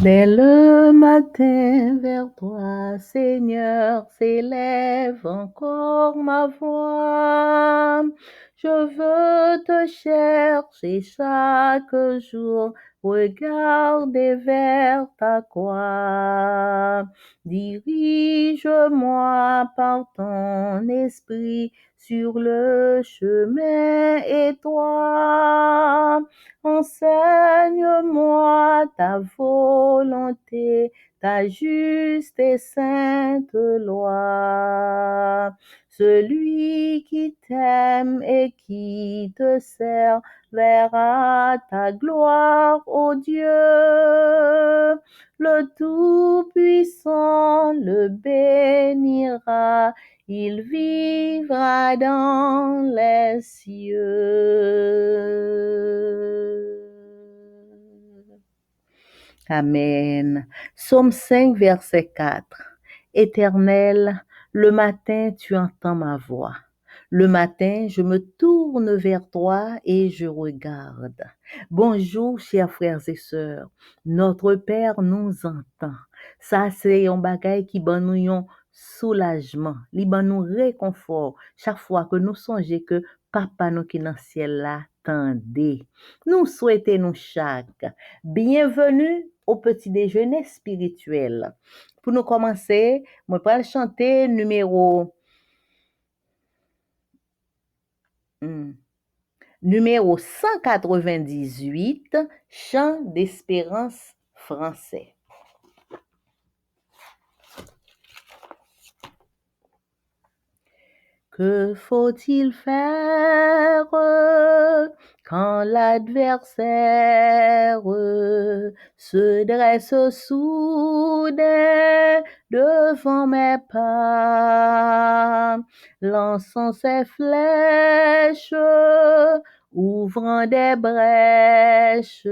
Dès le matin vers toi, Seigneur, s'élève encore ma voix. Je veux te chercher chaque jour, regarder vers ta croix. Dirige-moi par ton esprit sur le chemin étroit. Enseigne-moi ta volonté, ta juste et sainte loi. Celui qui t'aime et qui te sert verra ta gloire, ô Dieu. Le Tout-Puissant le bénira, il vivra dans les cieux. Amen. Psaume 5, verset 4. Éternel, le matin, tu entends ma voix. Le matin, je me tourne vers toi et je regarde. Bonjour, chers frères et sœurs. Notre Père nous entend. Ça, c'est un bagay qui ban nous un soulagement, li ban nous réconfort chaque fois que nous songeons que Papa nous qui dans ciel là tendez. Nous souhaitons nous chaque bienvenue au petit déjeuner spirituel. Pour nous commencer, moi vais chanter numéro 198, chant d'espérance français. Que faut-il faire quand l'adversaire se dresse soudain devant mes pas, lançant ses flèches, ouvrant des brèches,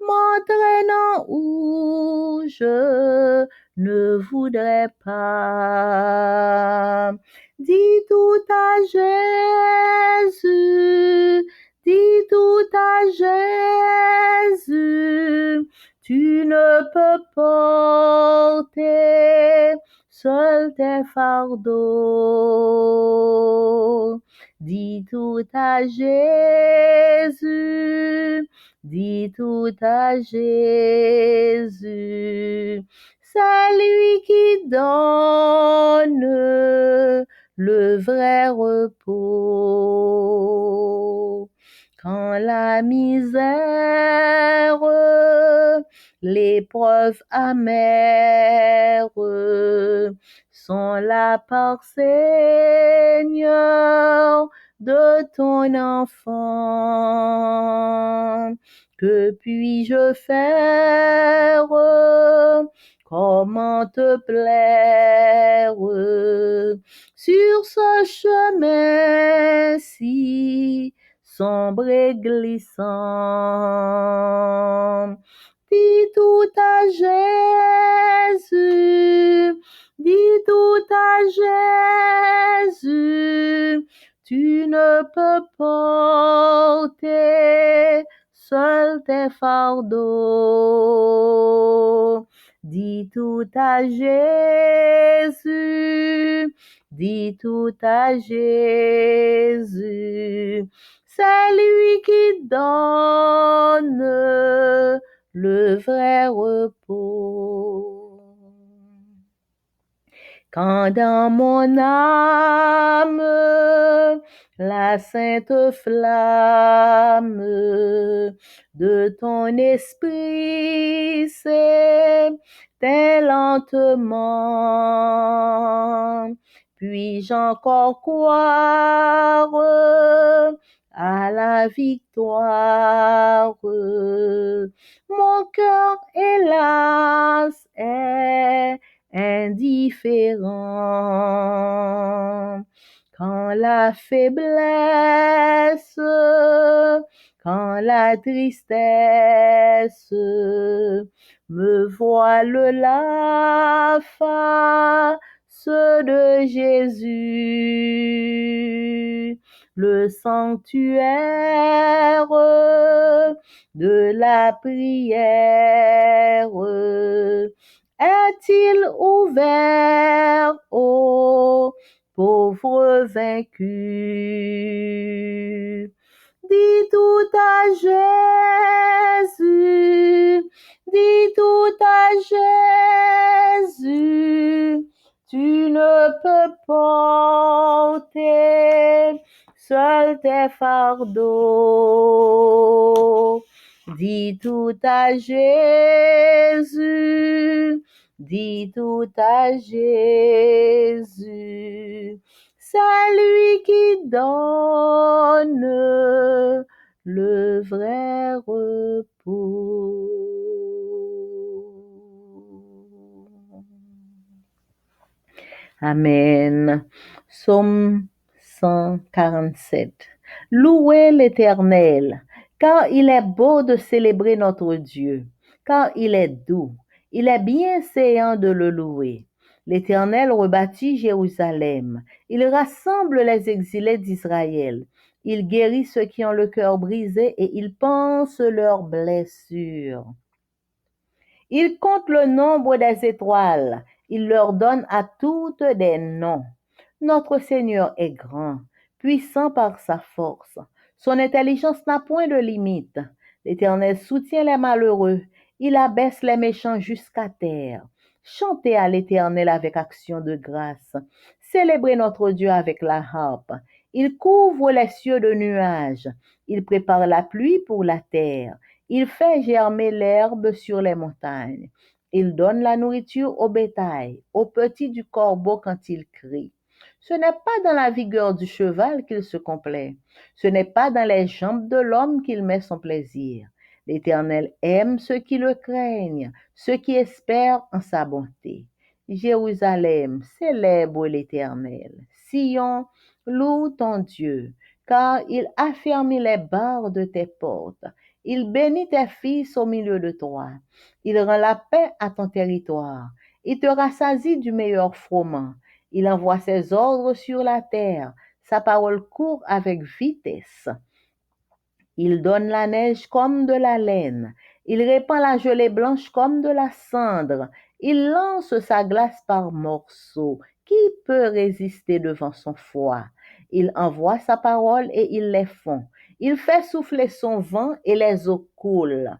m'entraînant où je ne voudrais pas. Dis tout à Jésus, dis tout à Jésus, tu ne peux porter seul tes fardeaux. Dis tout à Jésus, dis tout à Jésus, c'est lui qui donne le vrai repos. Quand la misère, l'épreuve amère sont là par Seigneur de ton enfant, que puis-je faire? Comment te plaire sur ce chemin si sombre et glissant? Dis tout à Jésus, dis tout à Jésus, tu ne peux porter seul tes fardeaux. Dis tout à Jésus, dis tout à Jésus, c'est lui qui donne le vrai repos. Quand dans mon âme la sainte flamme de ton esprit s'éteint lentement, puis-je encore croire à la victoire? Mon cœur, hélas, est indifférent. Quand la faiblesse, quand la tristesse me voile la face de Jésus, le sanctuaire de la prière, vers, ô pauvre vaincu. Dis tout à Jésus, dis tout à Jésus, tu ne peux porter seul tes fardeaux. Dis tout à Jésus, dis tout à Jésus. C'est lui qui donne le vrai repos. Amen. Psaume 147. Louez l'Éternel, car il est beau de célébrer notre Dieu, car il est doux, il est bienséant de le louer. L'Éternel rebâtit Jérusalem, il rassemble les exilés d'Israël, il guérit ceux qui ont le cœur brisé et il panse leurs blessures. Il compte le nombre des étoiles, il leur donne à toutes des noms. Notre Seigneur est grand, puissant par sa force. Son intelligence n'a point de limite. L'Éternel soutient les malheureux, il abaisse les méchants jusqu'à terre. Chantez à l'Éternel avec action de grâce. Célébrez notre Dieu avec la harpe. Il couvre les cieux de nuages. Il prépare la pluie pour la terre. Il fait germer l'herbe sur les montagnes. Il donne la nourriture au bétail, aux petits du corbeau quand il crie. Ce n'est pas dans la vigueur du cheval qu'il se complaît. Ce n'est pas dans les jambes de l'homme qu'il met son plaisir. L'Éternel aime ceux qui le craignent, ceux qui espèrent en sa bonté. Jérusalem, célèbre l'Éternel. Sion, loue ton Dieu, car il affermit les barres de tes portes. Il bénit tes fils au milieu de toi. Il rend la paix à ton territoire. Il te rassasie du meilleur froment. Il envoie ses ordres sur la terre. Sa parole court avec vitesse. Il donne la neige comme de la laine. Il répand la gelée blanche comme de la cendre. Il lance sa glace par morceaux. Qui peut résister devant son froid? Il envoie sa parole et il les fond. Il fait souffler son vent et les eaux coulent.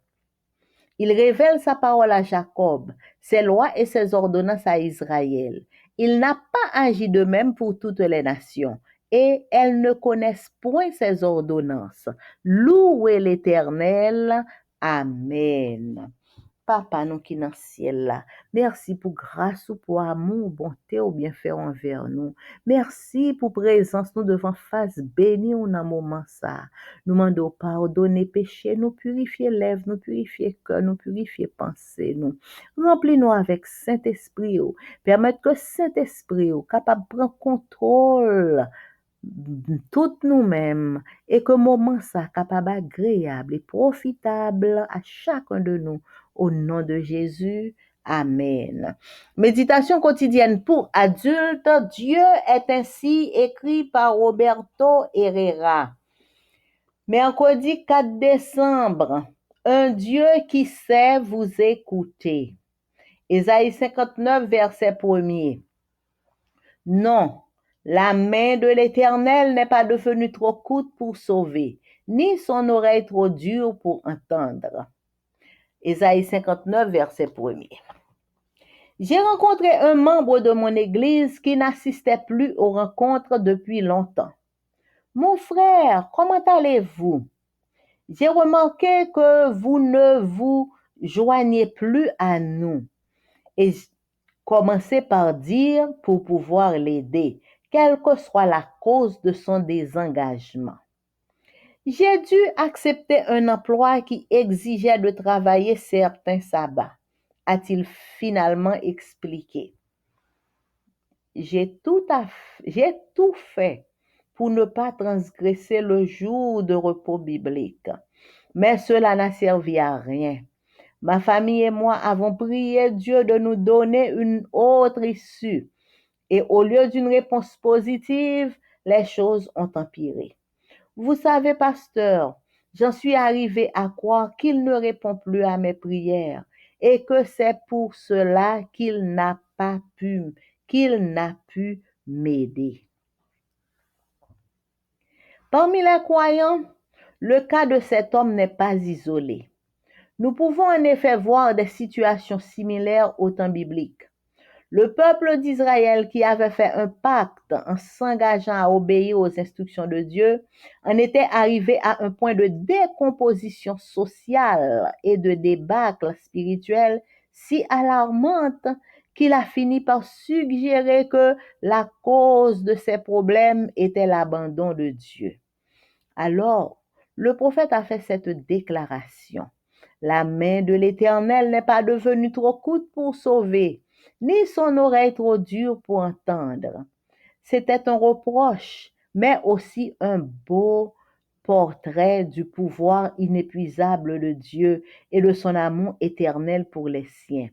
Il révèle sa parole à Jacob, ses lois et ses ordonnances à Israël. Il n'a pas agi de même pour toutes les nations, et elles ne connaissent point ses ordonnances. Louez l'Éternel. Amen. Papa, nous qui dans le ciel là, merci pour grâce ou pour amour, bonté ou bienfait envers nous. Merci pour présence nous devant face béni ou dans moment ça. Nous demandons pardonner péché, nous purifier lèvres, nous purifier cœur, nous purifier pensée, nous. Remplis-nous avec Saint-Esprit, permettre que Saint-Esprit capable de prendre contrôle toutes nous-mêmes et que moment ça capable agréable et profitable à chacun de nous au nom de Jésus. Amen. Méditation quotidienne pour adultes. Dieu est ainsi écrit par Roberto Herrera. Mercredi 4 décembre. Un Dieu qui sait vous écouter. Ésaïe 59, verset 1er. Non, la main de l'Éternel n'est pas devenue trop courte pour sauver, ni son oreille trop dure pour entendre. Ésaïe 59, verset 1er. J'ai rencontré un membre de mon église qui n'assistait plus aux rencontres depuis longtemps. Mon frère, comment allez-vous? J'ai remarqué que vous ne vous joignez plus à nous. Et commencez par dire pour pouvoir l'aider, quelle que soit la cause de son désengagement. J'ai dû accepter un emploi qui exigeait de travailler certains sabbats, a-t-il finalement expliqué. J'ai tout fait pour ne pas transgresser le jour de repos biblique, mais cela n'a servi à rien. Ma famille et moi avons prié Dieu de nous donner une autre issue. Et au lieu d'une réponse positive, les choses ont empiré. Vous savez, pasteur, j'en suis arrivé à croire qu'il ne répond plus à mes prières et que c'est pour cela qu'il n'a n'a pu m'aider. Parmi les croyants, le cas de cet homme n'est pas isolé. Nous pouvons en effet voir des situations similaires au temps biblique. Le peuple d'Israël qui avait fait un pacte en s'engageant à obéir aux instructions de Dieu en était arrivé à un point de décomposition sociale et de débâcle spirituel si alarmante qu'il a fini par suggérer que la cause de ces problèmes était l'abandon de Dieu. Alors, le prophète a fait cette déclaration. La main de l'Éternel n'est pas devenue trop courte pour sauver, ni son oreille trop dure pour entendre. C'était un reproche, mais aussi un beau portrait du pouvoir inépuisable de Dieu et de son amour éternel pour les siens.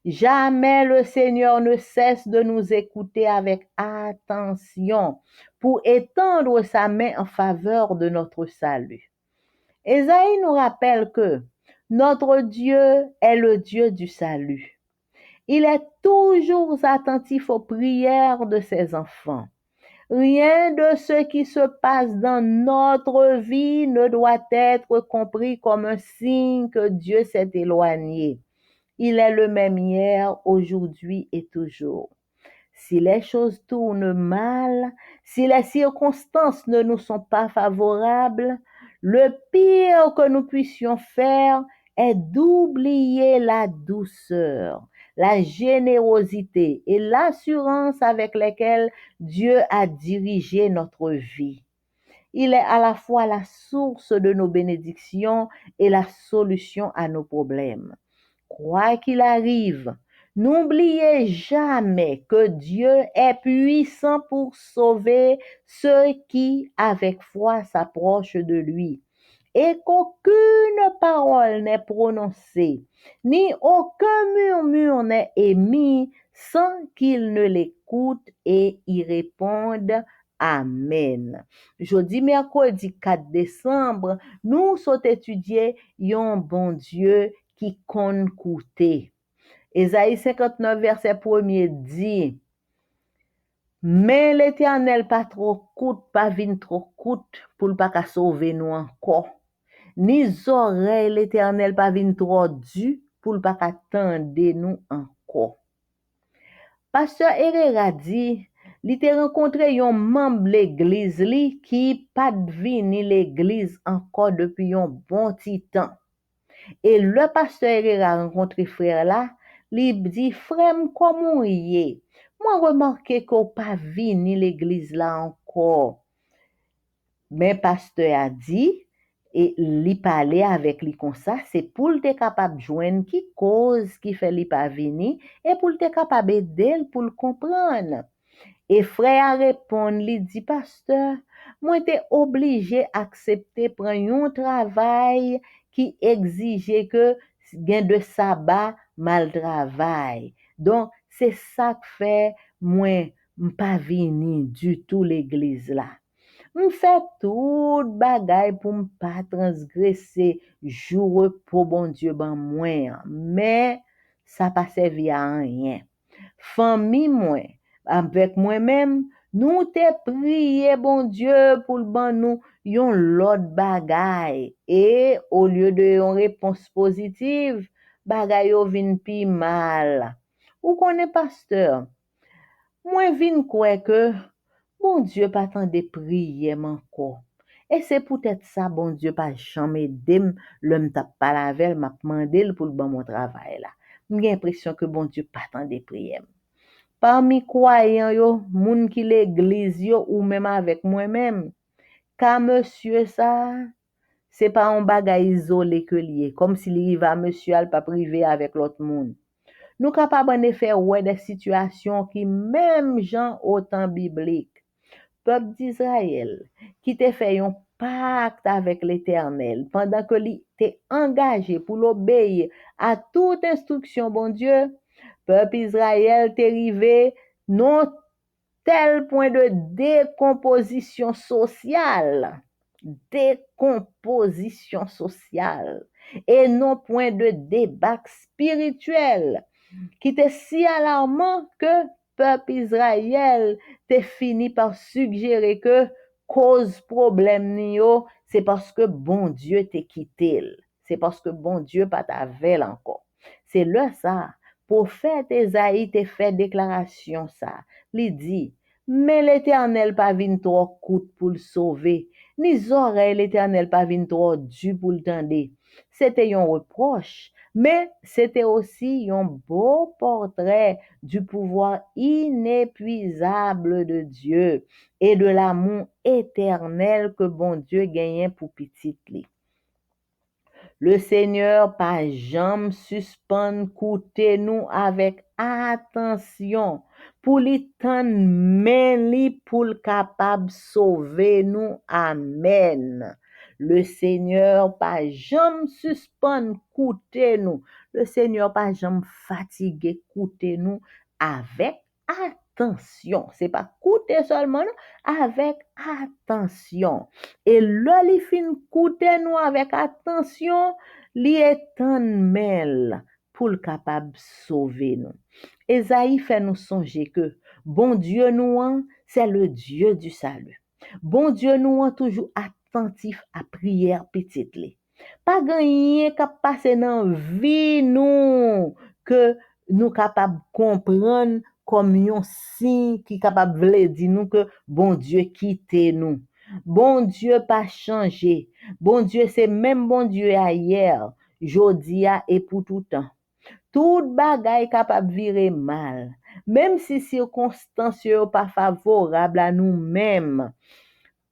Jamais le Seigneur ne cesse de nous écouter avec attention pour étendre sa main en faveur de notre salut. Ésaïe nous rappelle que notre Dieu est le Dieu du salut. Il est toujours attentif aux prières de ses enfants. Rien de ce qui se passe dans notre vie ne doit être compris comme un signe que Dieu s'est éloigné. Il est le même hier, aujourd'hui et toujours. Si les choses tournent mal, si les circonstances ne nous sont pas favorables, le pire que nous puissions faire est d'oublier la douceur, la générosité et l'assurance avec lesquelles Dieu a dirigé notre vie. Il est à la fois la source de nos bénédictions et la solution à nos problèmes. Quoi qu'il arrive, n'oubliez jamais que Dieu est puissant pour sauver ceux qui, avec foi, s'approchent de lui et qu'aucune parole n'est prononcée, ni aucun murmure n'est émis sans qu'il ne l'écoute et y réponde. Amen. Jeudi, mercredi 4 décembre, nous sommes étudiés un bon Dieu qui compte coûter. Ésaïe 59, verset 1er dit, mais l'Éternel pas trop coûte, pas vin trop coûte pour pas qu'à sauver nous encore. Ni oreilles l'Éternel pas vin trop du pour pas qu'à tendre nous encore. Pasteur Herrera dit, li te rencontré un membre l'église li qui pas vini l'église encore depuis un bon petit temps. Et le pasteur Herrera a rencontré frère là, lui dit, frère, comment y est? Moi, remarqué qu'on pas vini l'église là encore. Mais pasteur a dit, et lui parler avec lui comme ça, c'est pour le capable de joindre qui cause qui fait lui pas venir et pour le capable d'aider pour le comprendre. Et frère a répondu, lui dit, pasteur, moi j'étais obligé d'accepter prendre un travail qui exigeait que gain de sabbat mal travail. Donc, c'est ça que fait moi pas venir du tout l'église là. M'fait tout bagay pour pas transgresser jour repos bon Dieu ban moi, mais ça pas servi à rien. Famille moi avec moi-même, nous te prié bon Dieu pour ban nous yon l'autre bagay et au lieu de yon réponse positive, bagay yo vin pi mal. Ou connaît pasteur, moi vin quoi que bon Dieu pas tant de prière encore. Et c'est peut-être ça bon Dieu pas jamais dem l'homme t'a pas lavel m'a demandé pour ban mon travail là. J'ai l'impression que bon Dieu pas tant de prière. Parmi croyants yo, moun qui l'église yo ou même avec moi-même, car monsieur ça, c'est pas un bagay isolé que lié, comme s'il y va monsieur al pas privé avec l'autre monde. Nous capables en effet ouais des situations qui même gens au temps biblique, peuple d'Israël, qui te fait un pacte avec l'Éternel pendant que il t'est engagé pour l'obéir à toute instruction bon Dieu, peuple Israël t'est arrivé non tel point de décomposition sociale, décomposition sociale, et non point de débat spirituel. qui était si alarmant que peuple Israël t'est fini par suggérer que cause problème ni yo, c'est parce que bon Dieu t'est quitté. C'est parce que bon Dieu pas t'avel encore. C'est là ça. Prophète Esaïe t'a fait déclaration ça. Il dit, mais l'Éternel pas vin trop coûte pour le sauver, ni oreilles l'Éternel pas vin trop du pour le tendre. C'était un reproche, mais c'était aussi un beau portrait du pouvoir inépuisable de Dieu et de l'amour éternel que bon Dieu gagnait pour petit li. Le Seigneur pas jamais suspend coûter nous avec attention pour li tendre main li pour le capable sauver nous. Amen. Le Seigneur pas jamais suspend coûter nous. Le Seigneur pas jamais fatigué coûter nous avec attention. C'est pas coûter seulement, non, avec attention. Et là, li fin koute nous avec attention, li etan mel pour le capable sauver nous. Esaïe fait nous songer que bon Dieu nous, c'est le Dieu du salut. Bon Dieu nous, toujours attentif à prière petite li. Pas gagné qui passe dans vie nous que nous capable comprendre comme un signe qui capable vle dire nous que bon Dieu quitte nous. Bon Dieu pas changé. Bon Dieu c'est même bon Dieu hier, jodi et pour tout temps. Tout bagay capable virer mal. Même si circonstances yo pas favorable à nous-mêmes.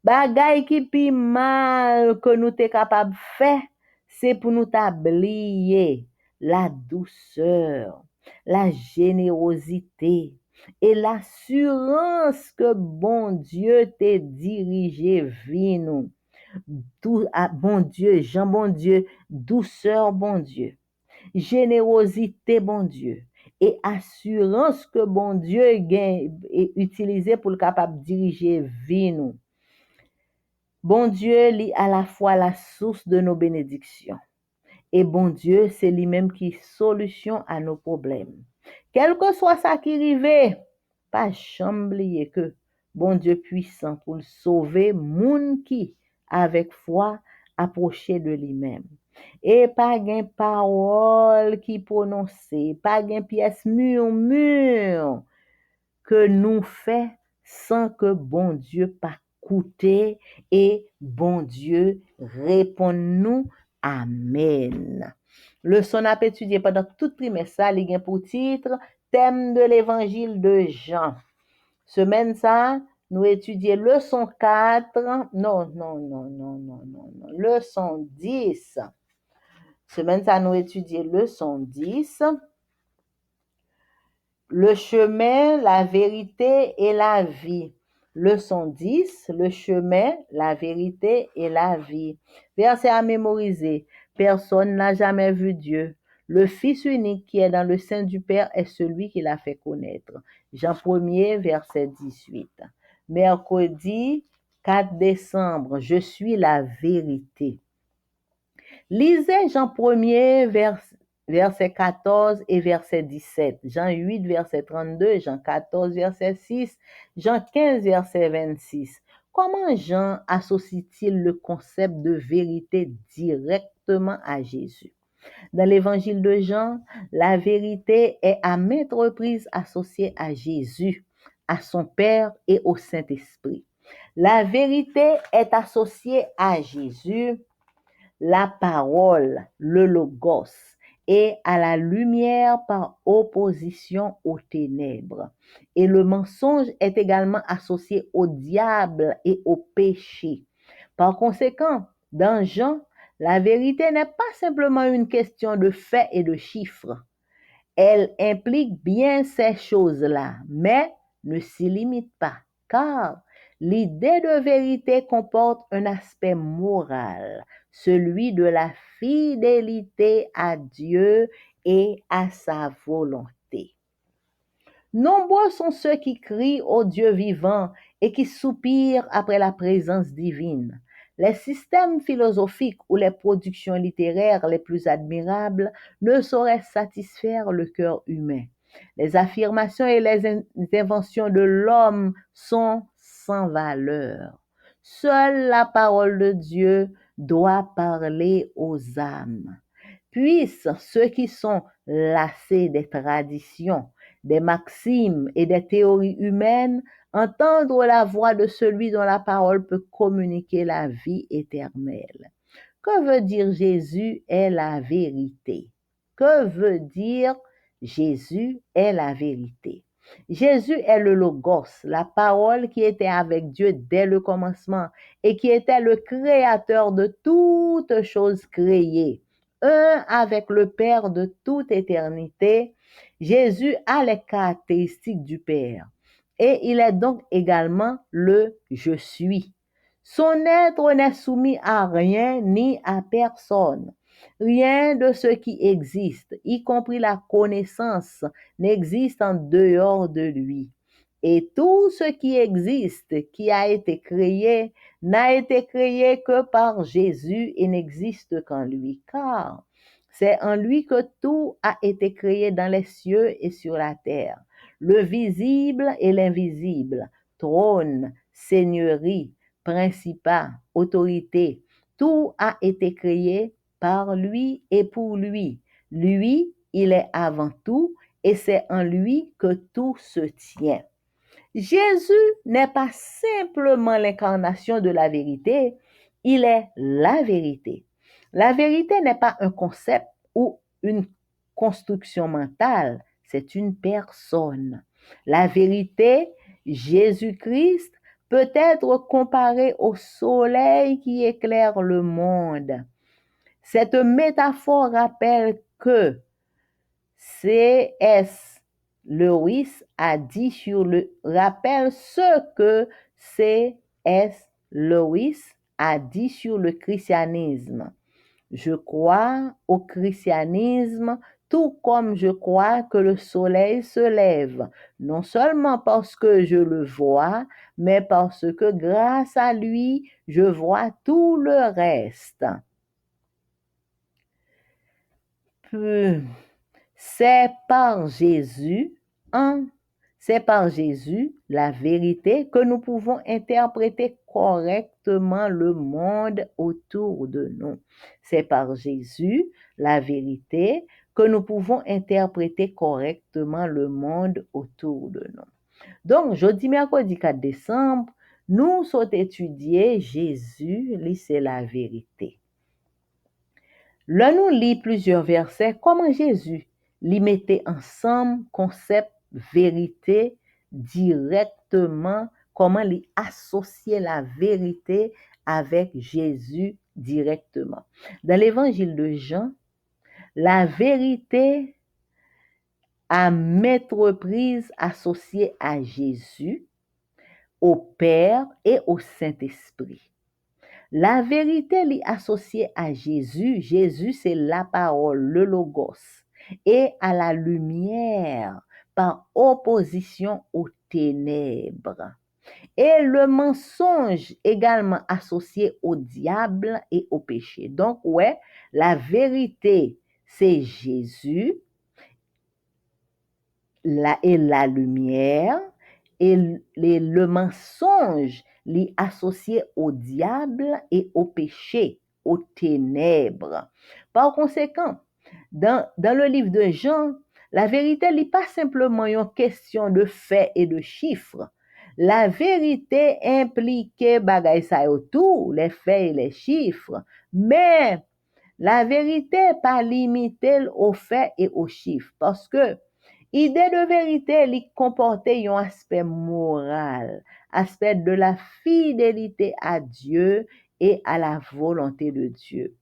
Bagay qui pi mal que nous t'es capable faire, c'est pour nous t'ablier la douceur, la générosité et l'assurance que bon Dieu t'est dirigé vie nous. Tout bon Dieu, Jean bon Dieu, douceur bon Dieu, générosité bon Dieu et assurance que bon Dieu gagne et utilisé pour le capable diriger vie nous. Bon Dieu lit à la fois la source de nos bénédictions. Et bon Dieu, c'est lui-même qui solution à nos problèmes. Quel que soit ça qui arrive, pas jamais que bon Dieu puissant pour le sauver, moun qui, avec foi, approcher de lui-même. Et pas gain parole qui prononcer, pas gain pièce murmure que nous fait sans que bon Dieu pas coûter et bon Dieu répond-nous. Amen. Leçon à étudier pendant tout trimestre, ça, il y a pour titre thème de l'évangile de Jean. Semaine ça, nous étudions leçon 4, non, leçon 10. Semaine ça, nous étudions leçon 10. Le chemin, la vérité et la vie. Leçon 10, le chemin, la vérité et la vie. Verset à mémoriser. Personne n'a jamais vu Dieu. Le Fils unique qui est dans le sein du Père est celui qui l'a fait connaître. Jean 1er, verset 18. Mercredi 4 décembre, je suis la vérité. Lisez Jean 1er, verset 14 et verset 17, Jean 8, verset 32, Jean 14, verset 6, Jean 15, verset 26. Comment Jean associe-t-il le concept de vérité directement à Jésus? Dans l'évangile de Jean, la vérité est à maintes reprises associée à Jésus, à son Père et au Saint-Esprit. La vérité est associée à Jésus, la parole, le logos, et à la lumière par opposition aux ténèbres. Et le mensonge est également associé au diable et au péché. Par conséquent, dans Jean, la vérité n'est pas simplement une question de faits et de chiffres. Elle implique bien ces choses-là, mais ne s'y limite pas, car l'idée de vérité comporte un aspect moral, celui de la fidélité à Dieu et à sa volonté. Nombreux sont ceux qui crient au Dieu vivant et qui soupirent après la présence divine. Les systèmes philosophiques ou les productions littéraires les plus admirables ne sauraient satisfaire le cœur humain. Les affirmations et les inventions de l'homme sont sans valeur. Seule la parole de Dieu doit parler aux âmes. Puissent ceux qui sont lassés des traditions, des maximes et des théories humaines entendre la voix de celui dont la parole peut communiquer la vie éternelle. Que veut dire Jésus est la vérité? Que veut dire Jésus est la vérité? Jésus est le Logos, la parole qui était avec Dieu dès le commencement et qui était le créateur de toutes choses créées. Un avec le Père de toute éternité, Jésus a les caractéristiques du Père et il est donc également le je suis. Son être n'est soumis à rien ni à personne. Rien de ce qui existe, y compris la connaissance, n'existe en dehors de lui. Et tout ce qui existe, qui a été créé, n'a été créé que par Jésus et n'existe qu'en lui, car c'est en lui que tout a été créé dans les cieux et sur la terre, le visible et l'invisible, trône, seigneurie, principat, autorité, tout a été créé par lui et pour lui. Lui, il est avant tout et c'est en lui que tout se tient. Jésus n'est pas simplement l'incarnation de la vérité, il est la vérité. La vérité n'est pas un concept ou une construction mentale, c'est une personne. La vérité, Jésus-Christ, peut être comparée au soleil qui éclaire le monde. Cette métaphore rappelle que C.S. Lewis a dit rappelle ce que C.S. Lewis a dit sur le christianisme. Je crois au christianisme tout comme je crois que le soleil se lève, non seulement parce que je le vois, mais parce que grâce à lui, je vois tout le reste. C'est par Jésus, c'est par Jésus, la vérité, que nous pouvons interpréter correctement le monde autour de nous. C'est par Jésus, la vérité, que nous pouvons interpréter correctement le monde autour de nous. Donc, jeudi, mercredi 4 décembre, nous sommes étudiés Jésus, lui, c'est la vérité. Là, nous lit plusieurs versets, comment Jésus li mettait ensemble concept vérité directement, comment il associait la vérité avec Jésus directement. Dans l'évangile de Jean, la vérité à maintes reprises associée à Jésus, au Père et au Saint-Esprit. La vérité est associée à Jésus. Jésus, c'est la parole, le logos, et à la lumière par opposition aux ténèbres. Et le mensonge également associé au diable et au péché. Donc, ouais, la vérité, c'est Jésus et la lumière, et le mensonge est associé au diable et au péché, aux ténèbres. Par conséquent, dans le livre de Jean, la vérité n'est pas simplement une question de faits et de chiffres. La vérité implique bagay sa yo tout, les faits et les chiffres, mais la vérité n'est pas limitée aux faits et aux chiffres, parce que idée de vérité li comporte un aspect moral, aspect de la fidélité à Dieu et à la volonté de Dieu.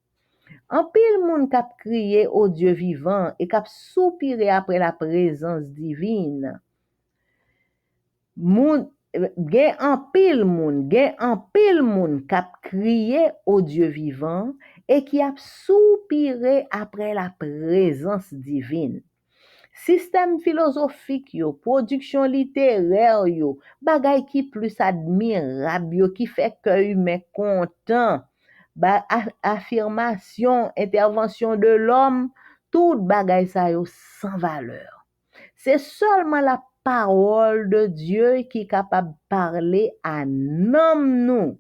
En pile moun kap crié au Dieu vivant et kap soupiré après la présence divine. Gen en pile moun kap crié au Dieu vivant et qui a soupiré après la présence divine. Système philosophique yo, production littéraire yo, bagay qui plus admirable yo, qui fait que humain content, affirmation, intervention de l'homme, tout bagay ça yo sans valeur. C'est seulement la parole de Dieu qui est capable de parler à nous.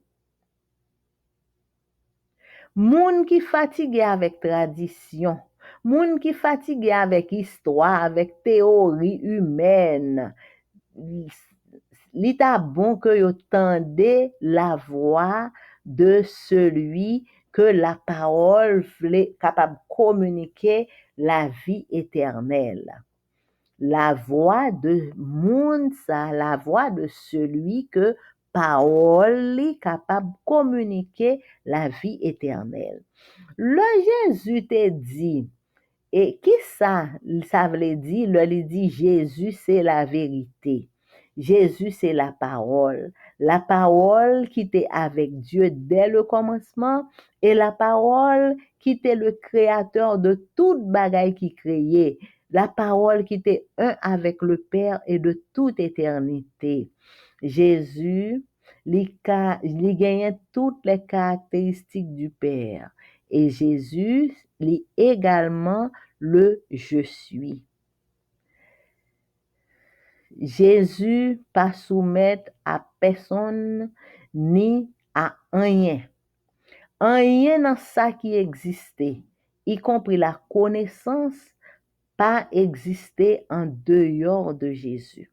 Moun qui fatigué avec tradition, moun qui fatigué avec histoire, avec théorie humaine, li ta bon que yo tende la voix de celui que la parole est capable de communiquer la vie éternelle. La voix de moun ça, la voix de celui que parole est capable de communiquer la vie éternelle. Le Jésus te dit, et qui ça veut dire? Le dit Jésus, c'est la vérité. Jésus, c'est la parole. La parole qui était avec Dieu dès le commencement et la parole qui était le créateur de toute bagaille qui créait. La parole qui était un avec le Père et de toute éternité. Jésus, il gagnait toutes les caractéristiques du Père. Et Jésus est également le je suis. Jésus pas soumettre à personne ni à rien. Rien dans ça qui existait, y compris la connaissance, pas existé en dehors de Jésus.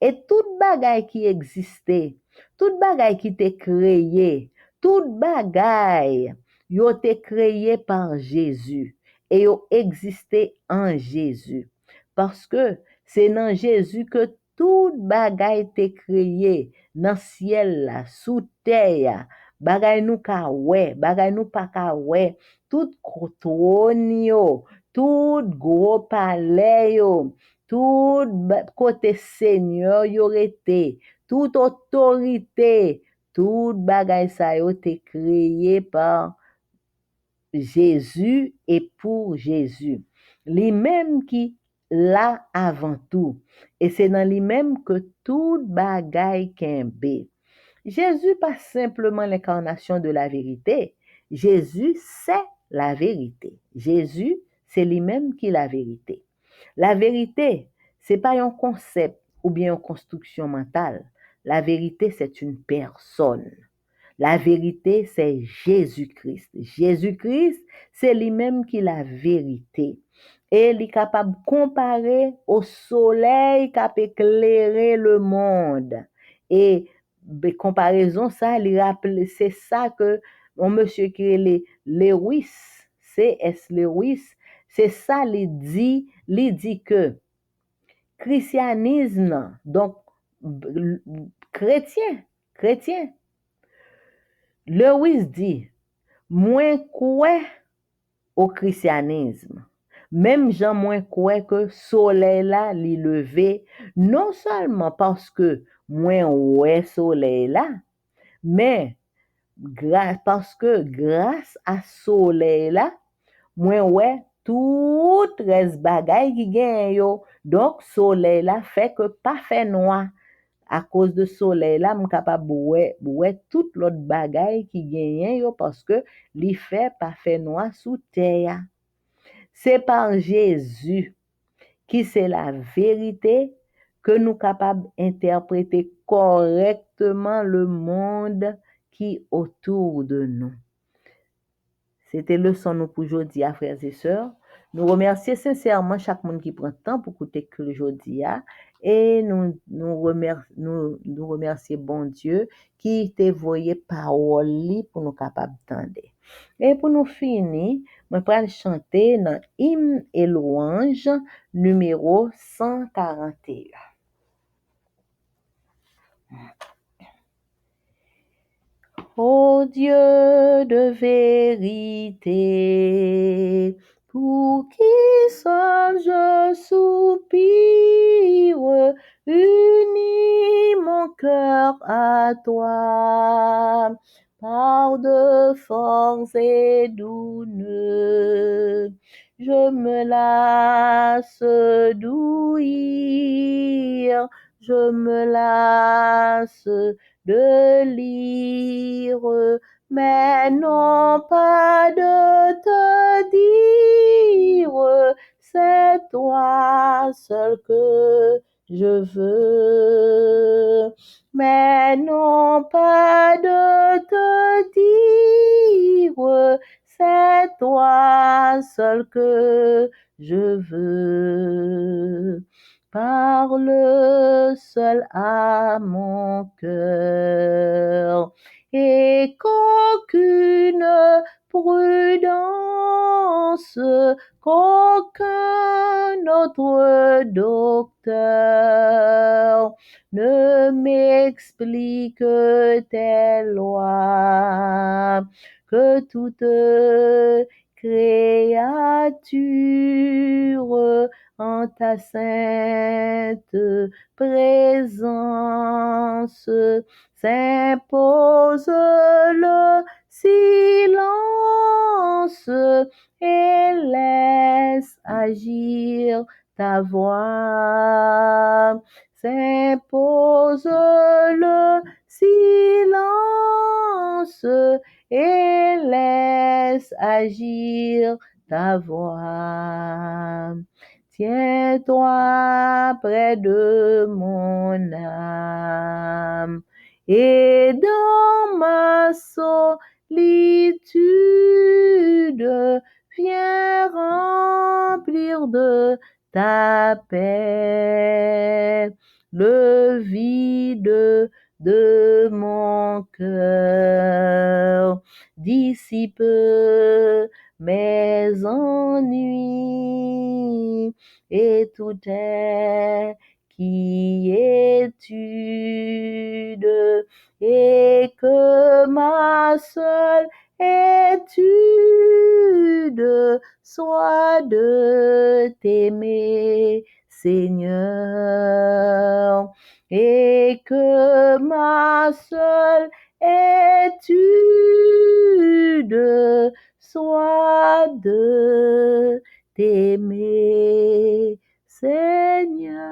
Et toute bagaille qui existait, toute bagaille qui était créée, toute bagaille, yo été créé par Jésus et yo existé en Jésus. Parce que c'est dans Jésus que toute bagaille était créée, dans ciel là, sous terre, bagaille nous ka wè, bagaille nous pas ka wè, tout trône yo, tout gros palais yo, tout côté seigneur yo rete, toute autorité, tout bagay sa yo te créé par Jésus et pour Jésus. Lui-même qui là avant tout. Et c'est dans lui-même que tout bagay kembe. Jésus pas simplement l'incarnation de la vérité. Jésus c'est la vérité. Jésus c'est lui-même qui est la vérité. La vérité, c'est pas un concept ou bien une construction mentale. La vérité, c'est une personne. La vérité, c'est Jésus-Christ. Jésus-Christ, c'est lui-même qui est la vérité. Et il est capable de comparer au soleil qui a éclairé le monde. Et de comparaison, ça, c'est ça que mon monsieur qui est Lewis, C.S. Lewis, c'est ça, il dit que christianisme, donc chrétien, Lewis dit, moins quoi au christianisme, même Jean moins quoi que soleil là, li levé, non seulement parce que moins ouais soleil là, mais parce que grâce à soleil là, moins ouais tout reste bagay qui gen yo. Donc soleil là fait que pas fait noir. À cause de soleil là, m capable ouais tout l'autre bagay qui gen yo parce que li fait pas fait noir sous terre. C'est par Jésus qui c'est la vérité que nous capables d'interpréter correctement le monde qui autour de nous. C'était leçon nous pour aujourd'hui, frères et sœurs. Nous remercions sincèrement chaque monde qui prend le temps pour écouter que aujourd'hui et nous remercions bon Dieu qui t'a envoyé parole pour nous capables d'entendre. Et pour nous finir, je vais chanter dans hymne et louange numéro 141. Ô Dieu de vérité, pour qui seul je soupire, unis mon cœur à toi, par de force et d'une. je me lasse d'ouïr, je me lasse de lire, mais non pas de te dire, c'est toi seul que je veux, mais non pas de te dire, c'est toi seul que je veux. Parle seul à mon cœur et qu'aucune prudence, qu'aucun autre docteur ne m'explique tes lois, que toute créature en ta sainte présence s'impose le silence et laisse agir ta voix. S'impose le silence et laisse agir ta voix. Tiens-toi près de mon âme et dans ma solitude, viens remplir de ta paix le vide de mon cœur, dissipe mes ennuis et toute inquiétude, et que ma seule étude soit de t'aimer, Seigneur, et que ma seule étude soit de t'aimer, Seigneur.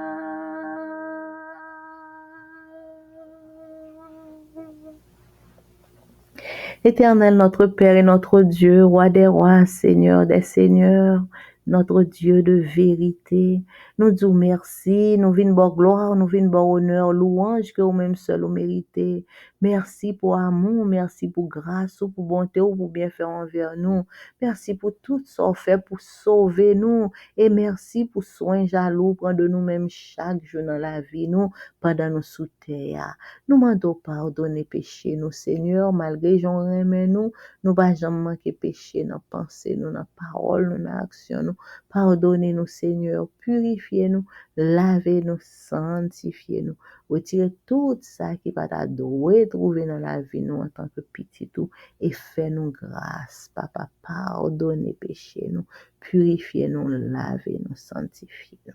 Éternel notre Père et notre Dieu, roi des rois, Seigneur des seigneurs, notre Dieu de vérité, nous disons merci, nous venons bon gloire, nous venons bon honneur, louange que vous-même seul vous méritez. Merci pour amour, merci pour grâce, pour bonté, pour bienfait envers nous. Merci pour tout ce qu'on fait pour sauver nous. Et merci pour soin jaloux, prendre de nous-mêmes chaque jour dans la vie, nous, pendant nous sous terre. Nous demandons pardonner péché, nous, Seigneur, malgré j'en remets nous pas jamais manquer péché dans pensée, nous, dans parole, nous, dans action, nous. Pardonnez-nous, Seigneur, purifiez-nous, lavez-nous, sanctifiez-nous. Retirez tout ça qui va t'adorer, trouver dans la vie, nous, en tant que petit tout, et fais-nous grâce, Papa, pardonnez péché, nous, purifiez-nous, lavez-nous, sanctifiez-nous.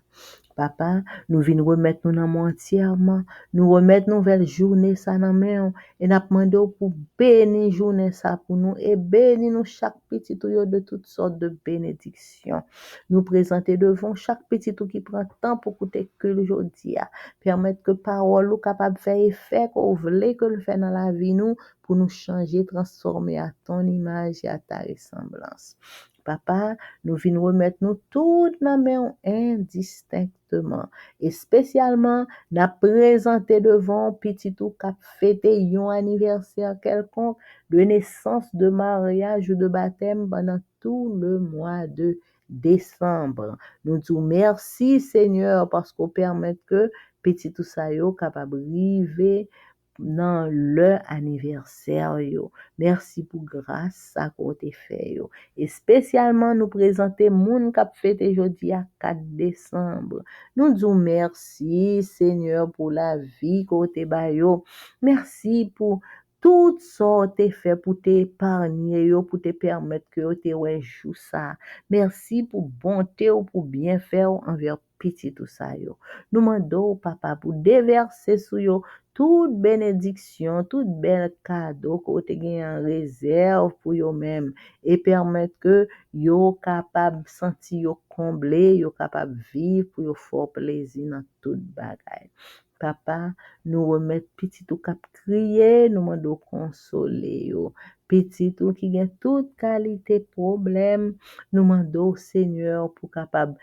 Papa, nous venons remettre nous dans mon entièrement, nous remettre nouvelle journée ça dans main et n'a demandé pour bénir journée ça pour nous et bénir nous chaque petit tout de toutes sortes de bénédictions. Nous présenter devant chaque petit tout qui prend temps pour écouter que aujourd'hui permettre que parole ou capable faire effet qu'on voulait que le fait dans la vie nous pour nous changer, transformer à ton image et à ta ressemblance. Papa, nous venons remettre nous toutes dans main indistinctement et spécialement n'a présenté devant petit tout cap fêter un anniversaire quelconque de naissance, de mariage ou de baptême pendant tout le mois de décembre. Nous disons merci Seigneur parce qu'on permet que petit tout ça yo capable arriver dans le anniversaire yo. Merci pour grâce ça qu'on t'a fait yo. Et spécialement nous présenter moun k'ap fête aujourd'hui à 4 décembre. Nous disons merci Seigneur pour la vie qu'on t'a ba yo. Merci pour tout ça t'es fait pour t'épargner yo, pour te permettre que yo te ouais jou ça. Merci pour bonté ou pour bien faire envers petit tout ça yo. Nous mandons papa pour déverser sur yo toute bénédiction, toute belle cadeau que tu as en réserve pour eux-mêmes et permettre que yo capable sentir yo comblé, yo capable vivre pour yo fort plaisir dans toute bagaille. Papa, nous remettre petit ou cap crier, nous demandons consoler yo. Petit ou qui a toute qualité problème, nous demandons Seigneur pour capable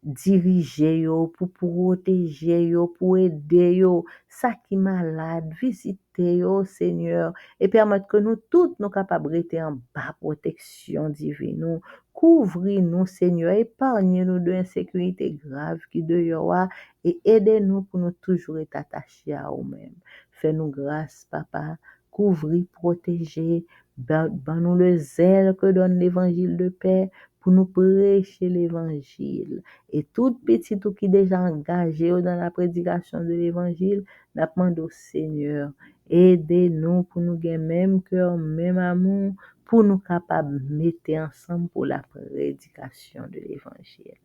diriger yo, pour protéger yo, pour aider yo, ça qui malade, visiter yo, Seigneur, et permettre que nous tous nous capables de rester en bas protection divine, nous, couvrir-nous, Seigneur, épargnez-nous de l'insécurité grave qui dehors a, et aidez-nous pour nous toujours être attachés à nous-mêmes. Fais-nous grâce, Papa, couvrir, protéger, ban-nous le zèle que donne l'évangile de paix pour nous prêcher l'évangile. Et tout petit tout qui déjà engagé dans la prédication de l'évangile, nous demandons au Seigneur, aidez-nous pour nous gagner même cœur, même amour, pour nous capables de mettre ensemble pour la prédication de l'évangile.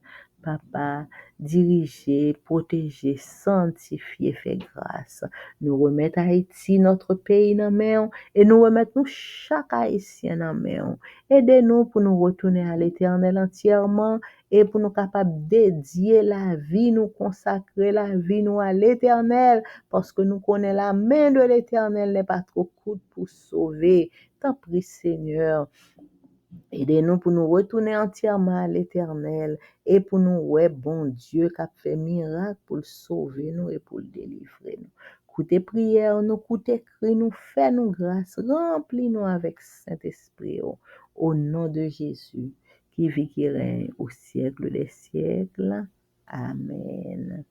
Papa, diriger, protéger, sanctifier, faire grâce. Nous remettre Haïti, notre pays, dans main, et nous remettre nous chaque Haïtien dans main. Aidez-nous pour nous retourner à l'Éternel entièrement et pour nous capables de dédier la vie, nous consacrer la vie nous à l'Éternel parce que nous connaissons la main de l'Éternel n'est pas trop courte pour sauver. T'en prie Seigneur. Aidez-nous pour nous retourner entièrement à l'Éternel et pour nous, ouais, bon Dieu, qui a fait miracle pour le sauver nous et pour le délivrer nous. Écoutez prière, nous écoutez cri, nous fait nous grâce, remplis-nous avec Saint-Esprit au nom de Jésus qui vit, qui règne au siècle des siècles. Amen.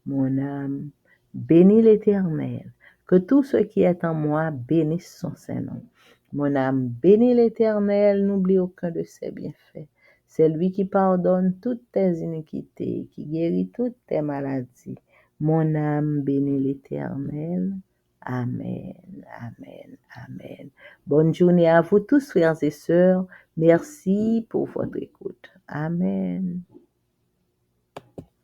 Mon âme, bénis l'Éternel, que tout ce qui est en moi bénisse son Saint-Nom. Mon âme bénit l'Éternel, n'oublie aucun de ses bienfaits. C'est lui qui pardonne toutes tes iniquités, qui guérit toutes tes maladies. Mon âme bénit l'Éternel. Amen, amen, amen. Bonne journée à vous tous, frères et sœurs. Merci pour votre écoute. Amen.